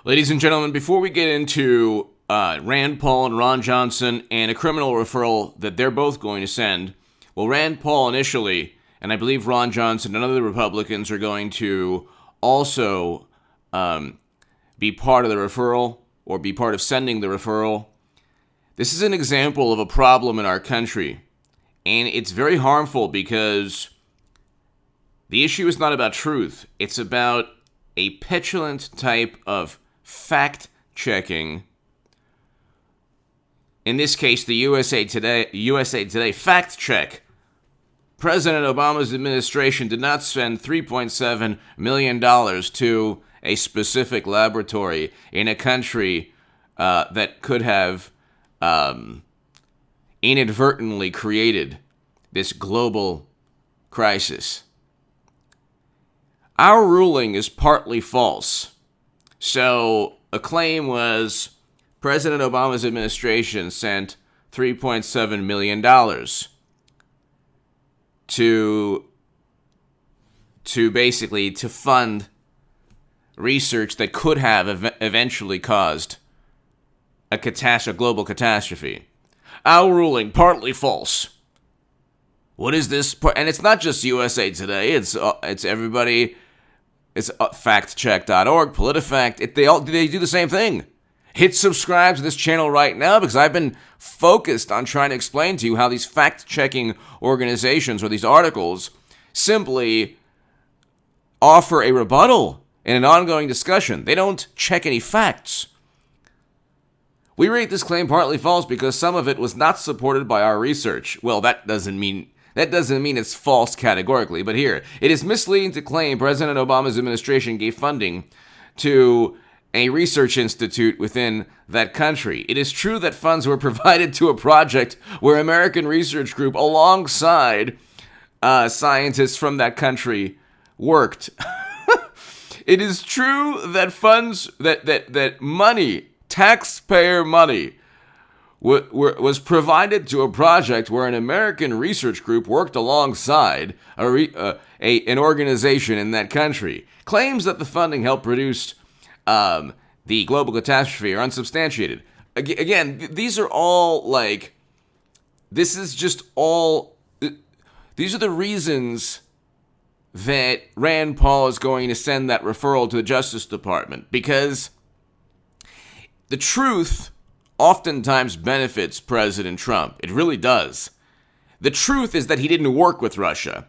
Ladies and gentlemen, before we get into Rand Paul and Ron Johnson and a criminal referral that they're both going to send, well, Rand Paul initially, and I believe Ron Johnson and other Republicans are going to also be part of the referral or be part of sending the referral. This is an example of a problem in our country, and it's very harmful because the issue is not about truth. It's about a petulant type of fact-checking. In this case, the USA Today fact-check. President Obama's administration did not spend $3.7 million to a specific laboratory in a country that could have inadvertently created this global crisis. Our ruling is partly false. So a claim was President Obama's administration sent $3.7 million to basically to fund research that could have eventually caused a global catastrophe. Our ruling partly false. What is this? And it's not just USA Today. It's everybody. It's factcheck.org, PolitiFact. They do the same thing. Hit subscribe to this channel right now because I've been focused on trying to explain to you how these fact-checking organizations or these articles simply offer a rebuttal in an ongoing discussion. They don't check any facts. We rate this claim partly false because some of it was not supported by our research. Well, that doesn't mean it's false categorically, but here, it is misleading to claim President Obama's administration gave funding to a research institute within that country. It is true that funds were provided to a project where American Research Group, alongside scientists from that country, worked. It is true that funds, that money, taxpayer money, was provided to a project where an American research group worked alongside an organization in that country. Claims that the funding helped produce the global catastrophe are unsubstantiated. Again, these are all these are the reasons that Rand Paul is going to send that referral to the Justice Department, because the truth oftentimes benefits President Trump. It really does. The truth is that he didn't work with Russia.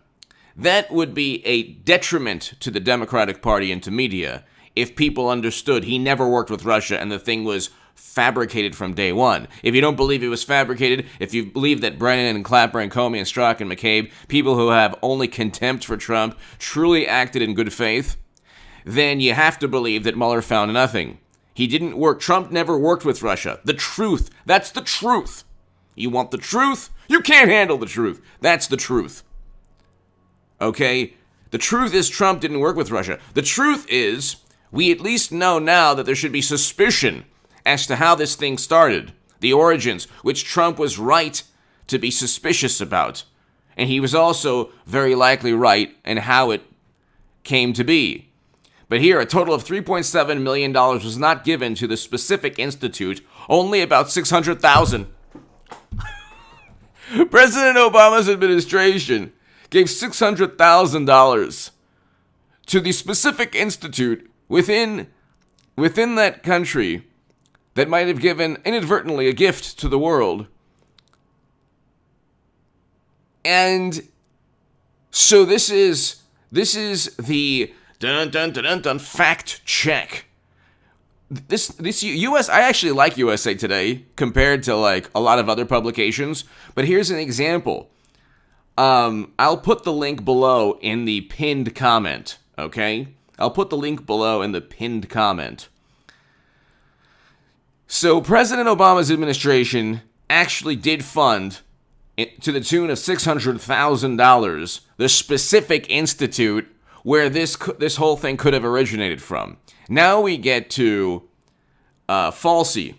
That would be a detriment to the Democratic Party and to media if people understood he never worked with Russia and the thing was fabricated from day one. If you don't believe it was fabricated, if you believe that Brennan and Clapper and Comey and Strzok and McCabe, people who have only contempt for Trump, truly acted in good faith, then you have to believe that Mueller found nothing. He didn't work. Trump never worked with Russia. The truth. That's the truth. You want the truth? You can't handle the truth. That's the truth. Okay? The truth is Trump didn't work with Russia. The truth is we at least know now that there should be suspicion as to how this thing started. The origins, which Trump was right to be suspicious about. And he was also very likely right in how it came to be. But here, a total of $3.7 million was not given to the specific institute, only about $600,000. President Obama's administration gave $600,000 to the specific institute within that country that might have given inadvertently a gift to the world. And so this is the fact check. This US, I actually like USA Today compared to a lot of other publications, but here's an example. I'll put the link below in the pinned comment, okay? I'll put the link below in the pinned comment. So President Obama's administration actually did fund, to the tune of $600,000, the specific institute where this whole thing could have originated from. Now we get to Falsey.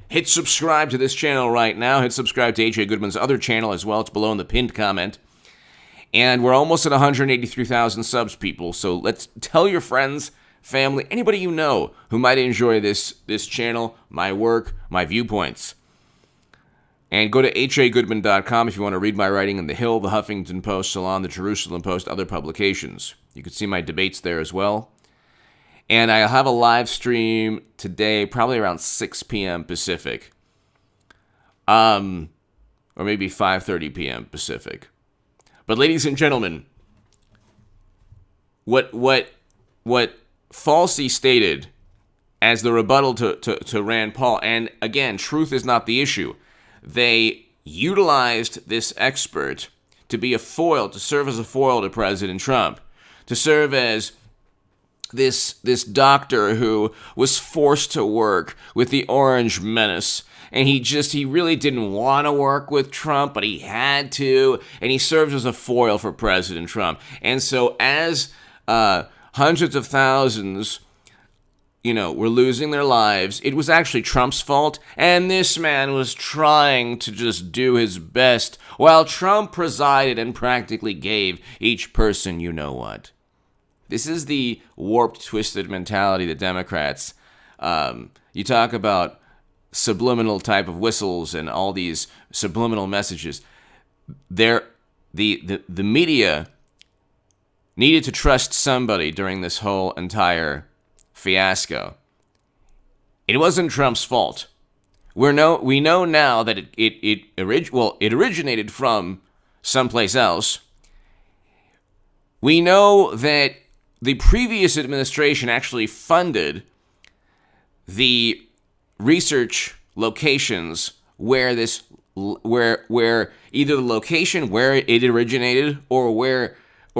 Hit subscribe to this channel right now. Hit subscribe to AJ Goodman's other channel as well. It's below in the pinned comment. And we're almost at 183,000 subs, people. So let's tell your friends, family, anybody you know who might enjoy this channel, my work, my viewpoints. And go to hagoodman.com if you want to read my writing in The Hill, The Huffington Post, Salon, The Jerusalem Post, other publications. You can see my debates there as well. And I'll have a live stream today, probably around 6 p.m. Pacific. Or maybe 5:30 p.m. Pacific. But ladies and gentlemen, what Falsey stated as the rebuttal to Rand Paul, and again, truth is not the issue. They utilized this expert to be a foil, to serve as a foil to President Trump, to serve as this doctor who was forced to work with the Orange Menace. And he really didn't want to work with Trump, but he had to, and he serves as a foil for President Trump. And so as hundreds of thousands were losing their lives, it was actually Trump's fault, and this man was trying to just do his best while Trump presided and practically gave each person you-know-what. This is the warped, twisted mentality that Democrats, you talk about subliminal type of whistles and all these subliminal messages. The media needed to trust somebody during this whole entire fiasco. It wasn't Trump's fault. We know now that it originated from someplace else. We know that the previous administration actually funded the research locations where either the location where it originated or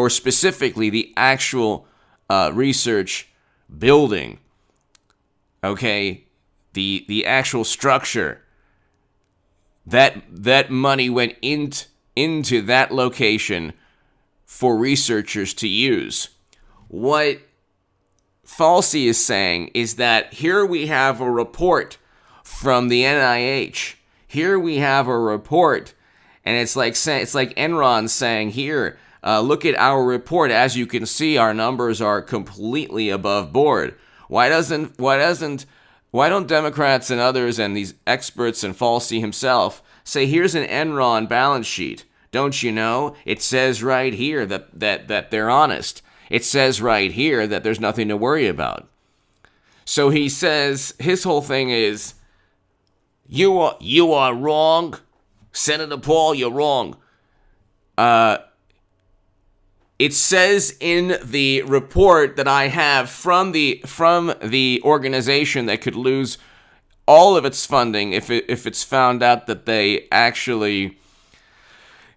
specifically the actual research building, okay, the actual structure, that money went into that location for researchers to use. What Falsey is saying is that here we have a report from the NIH. Here we have a report, and it's like Enron saying, here, look at our report. As you can see, our numbers are completely above board. Why don't Democrats and others and these experts and Falsey himself say, here's an Enron balance sheet? Don't you know? It says right here that they're honest. It says right here that there's nothing to worry about. So he says his whole thing is, you are wrong, Senator Paul. You're wrong. It says in the report that I have from the organization that could lose all of its funding if it's found out that they actually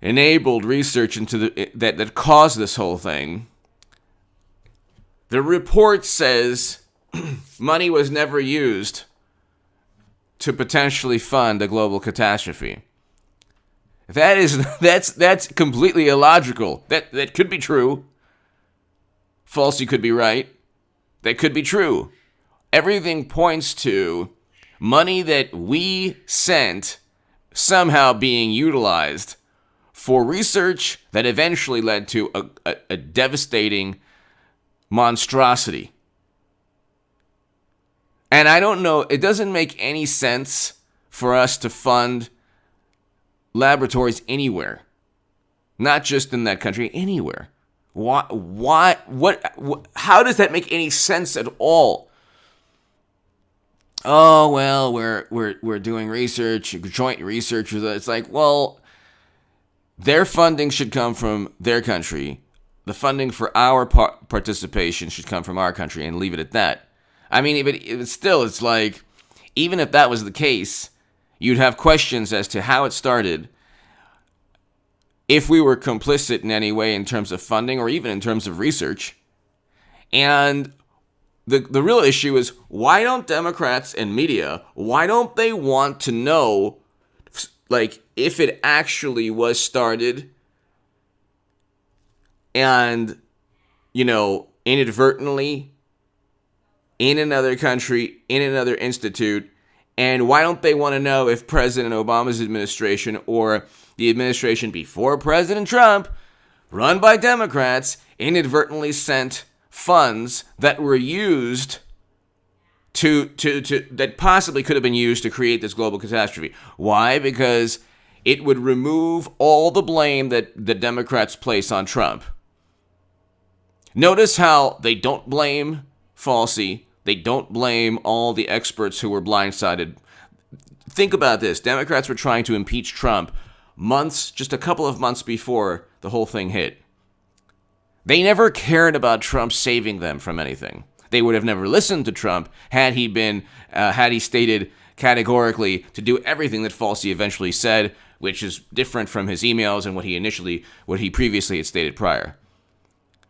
enabled research into that caused this whole thing. The report says money was never used to potentially fund a global catastrophe. That's completely illogical. That could be true. Falsey could be right. That could be true. Everything points to money that we sent somehow being utilized for research that eventually led to a devastating monstrosity. And I don't know, it doesn't make any sense for us to fund laboratories anywhere, not just in that country, anywhere. Why? How does that make any sense at all? Oh well, we're doing research, joint research. It's like, well, their funding should come from their country. The funding for our participation should come from our country, and leave it at that. I mean, but still, it's like, even if that was the case, you'd have questions as to how it started, if we were complicit in any way in terms of funding or even in terms of research. And the real issue is, why don't Democrats and media, why don't they want to know, like, if it actually was started and, inadvertently in another country, in another institute? And why don't they want to know if President Obama's administration or the administration before President Trump, run by Democrats, inadvertently sent funds that were used to that possibly could have been used to create this global catastrophe. Why? Because it would remove all the blame that the Democrats place on Trump. Notice how they don't blame Falsey. They don't blame all the experts who were blindsided. Think about this. Democrats were trying to impeach Trump just a couple of months before the whole thing hit. They never cared about Trump saving them from anything. They would have never listened to Trump had he stated categorically to do everything that Falsey eventually said, which is different from his emails and what he previously had stated prior.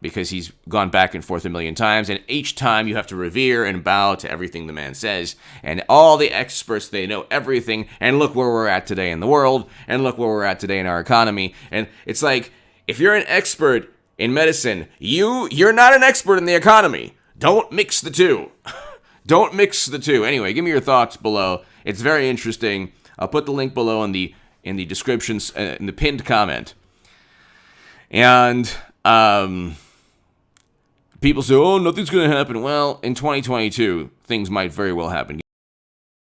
Because he's gone back and forth a million times, and each time you have to revere and bow to everything the man says. And all the experts, they know everything, and look where we're at today in the world, and look where we're at today in our economy. And it's like, if you're an expert in medicine, you're not an expert in the economy. Don't mix the two. Don't mix the two. Anyway, give me your thoughts below. It's very interesting. I'll put the link below in the descriptions, in the pinned comment. And people say, oh, nothing's going to happen. Well, in 2022, things might very well happen.